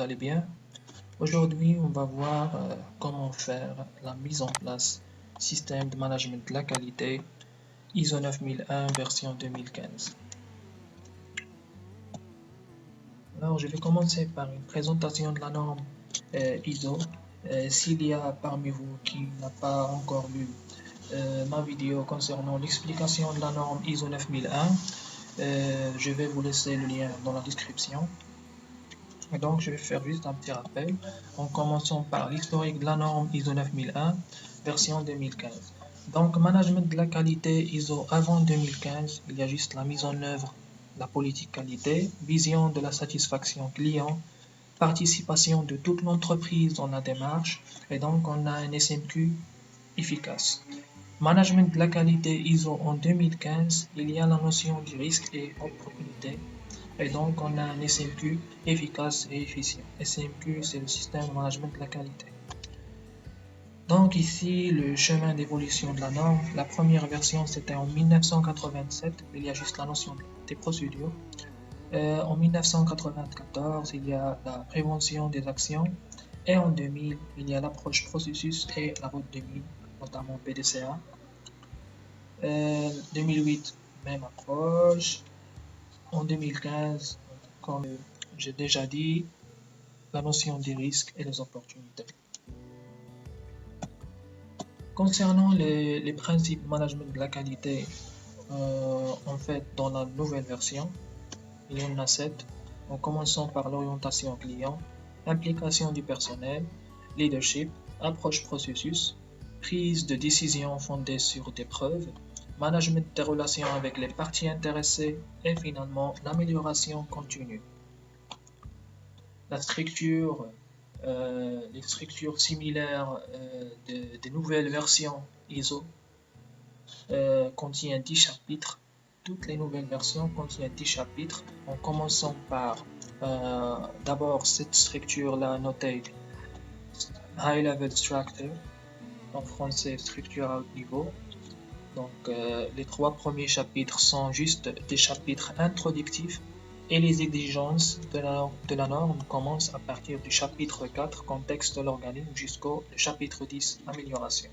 allez bien. Aujourd'hui, on va voir comment faire la mise en place système de management de la qualité ISO 9001 version 2015. Alors, je vais commencer par une présentation de la norme ISO. S'il y a parmi vous qui n'a pas encore vu ma vidéo concernant l'explication de la norme ISO 9001, je vais vous laisser le lien dans la description. Et donc, je vais faire juste un petit rappel en commençant par l'historique de la norme ISO 9001 version 2015. Donc, management de la qualité ISO avant 2015, il y a juste la mise en œuvre de la politique qualité, vision de la satisfaction client, participation de toute l'entreprise dans la démarche, et donc on a un SMQ efficace. Management de la qualité ISO en 2015, il y a la notion du risque et opportunité. Et donc, on a un SMQ efficace et efficient. SMQ, c'est le système de management de la qualité. Donc ici, le chemin d'évolution de la norme, la première version, c'était en 1987. Il y a juste la notion des procédures. En 1994, il y a la prévention des actions. Et en 2000, il y a l'approche processus et la route 2000, notamment PDCA. 2008, même approche. En 2015, comme j'ai déjà dit, la notion des risques et des opportunités. Concernant les principes de management de la qualité, en fait, dans la nouvelle version, il y en a 7. En commençant par l'orientation client, implication du personnel, leadership, approche processus, prise de décision fondée sur des preuves, management des relations avec les parties intéressées et finalement l'amélioration continue. La structure, les structures similaires des nouvelles versions ISO contiennent 10 chapitres. Toutes les nouvelles versions contiennent 10 chapitres, en commençant par d'abord cette structure-là notée High Level Structure, en français structure à haut niveau. Donc les 3 premiers chapitres sont juste des chapitres introductifs et les exigences de la norme commencent à partir du chapitre 4 contexte de l'organisme jusqu'au chapitre 10 amélioration.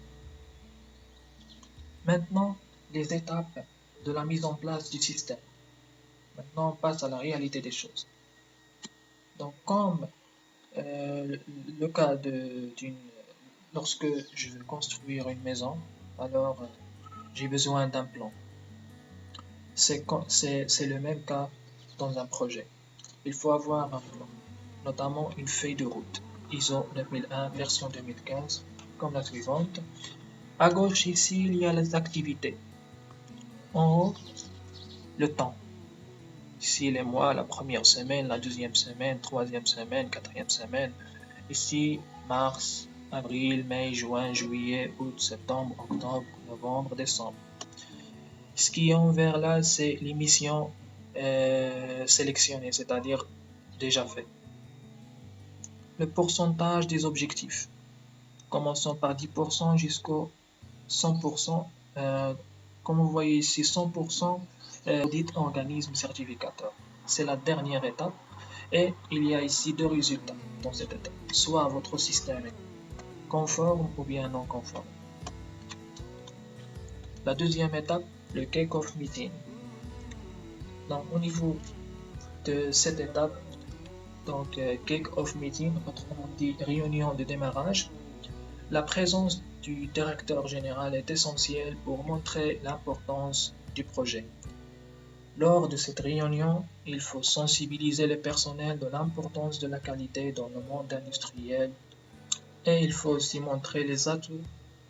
Maintenant, les étapes de la mise en place du système. Maintenant, on passe à la réalité des choses. Donc, comme le cas lorsque je veux construire une maison, alors j'ai besoin d'un plan. C'est le même cas dans un projet. Il faut avoir un plan, notamment une feuille de route ISO 9001 version 2015, comme la suivante. À gauche ici, il y a les activités. En haut, le temps. Ici, les mois, la première semaine, la deuxième semaine, troisième semaine, quatrième semaine. Ici, mars, avril, mai, juin, juillet, août, septembre, octobre, novembre, décembre. Ce qui est en vert là, c'est les missions sélectionnées, c'est-à-dire déjà fait. Le pourcentage des objectifs. Commençons par 10% jusqu'au 100%. Comme vous voyez ici, 100% audit organisme certificateur. C'est la dernière étape. Et il y a ici 2 résultats dans cette étape. Soit votre système est conforme ou bien non conforme. La deuxième étape, le kick-off meeting. Donc, au niveau de cette étape, donc kick-off meeting, autrement dit réunion de démarrage, la présence du directeur général est essentielle pour montrer l'importance du projet. Lors de cette réunion, il faut sensibiliser le personnel de l'importance de la qualité dans le monde industriel et il faut aussi montrer les atouts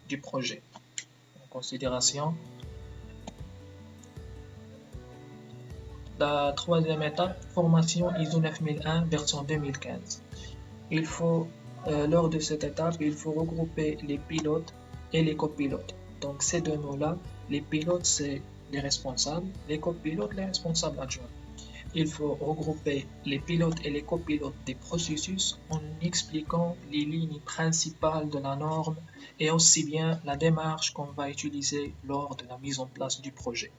du projet. En considération, la troisième étape, formation ISO 9001 version 2015. Lors de cette étape, il faut regrouper les pilotes et les copilotes. Donc ces deux mots-là, les pilotes c'est les responsables, les copilotes les responsables adjoints. Il faut regrouper les pilotes et les copilotes des processus en expliquant les lignes principales de la norme et aussi bien la démarche qu'on va utiliser lors de la mise en place du projet.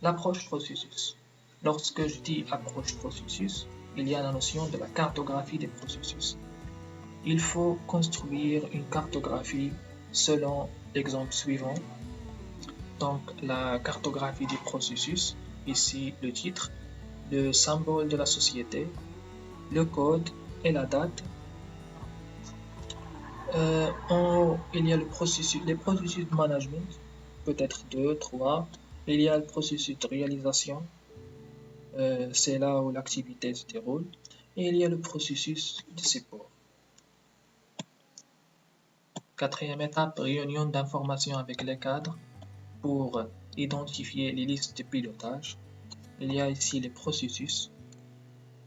L'approche processus. Lorsque je dis approche processus, il y a la notion de la cartographie des processus. Il faut construire une cartographie selon l'exemple suivant. Donc, la cartographie des processus, ici le titre, le symbole de la société, le code et la date. En haut, il y a les processus de management, peut-être 2, 3. Il y a le processus de réalisation, c'est là où l'activité se déroule. Et il y a le processus de support. Quatrième étape, réunion d'informations avec les cadres pour identifier les listes de pilotage. Il y a ici les processus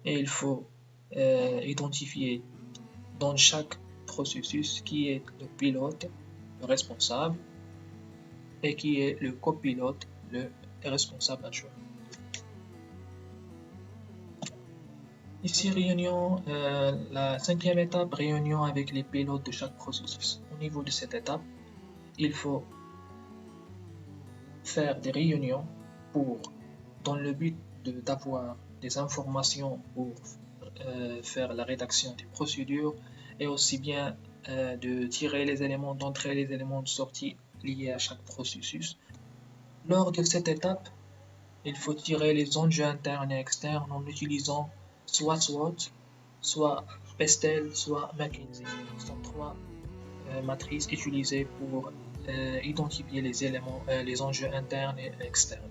et il faut identifier dans chaque processus qui est le pilote, le responsable, et qui est le copilote, le responsable adjoint. Ici, la cinquième étape, réunion avec les pilotes de chaque processus. Au niveau de cette étape, il faut faire des réunions dans le but d'avoir des informations pour faire la rédaction des procédures et aussi bien de tirer les éléments d'entrée et les éléments de sortie liés à chaque processus. Lors de cette étape, il faut tirer les enjeux internes et externes en utilisant soit SWOT, soit Pestel, soit McKinsey. Ce sont trois matrices utilisées pour identifier les éléments, les enjeux internes et externes.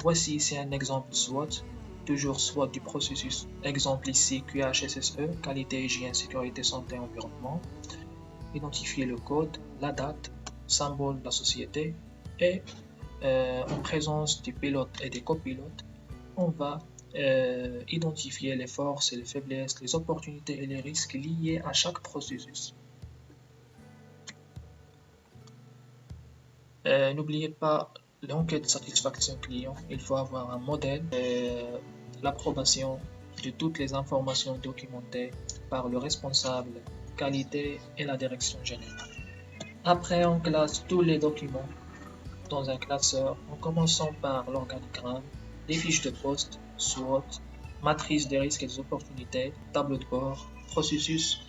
Voici ici un exemple SWOT, toujours SWOT du processus. Exemple ici QHSSE, qualité, hygiène, sécurité, santé, environnement. Identifier le code, la date, symbole de la société et en présence des pilotes et des copilotes, on va identifier les forces et les faiblesses, les opportunités et les risques liés à chaque processus. N'oubliez pas l'enquête de satisfaction client. Il faut avoir un modèle, l'approbation de toutes les informations documentées par le responsable qualité et la direction générale. Après, on classe tous les documents dans un classeur en commençant par l'organigramme, les fiches de poste, SWOT, matrice des risques et des opportunités, tableau de bord, processus,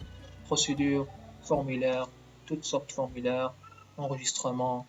procédure, formulaire, toutes sortes de formulaires, enregistrement,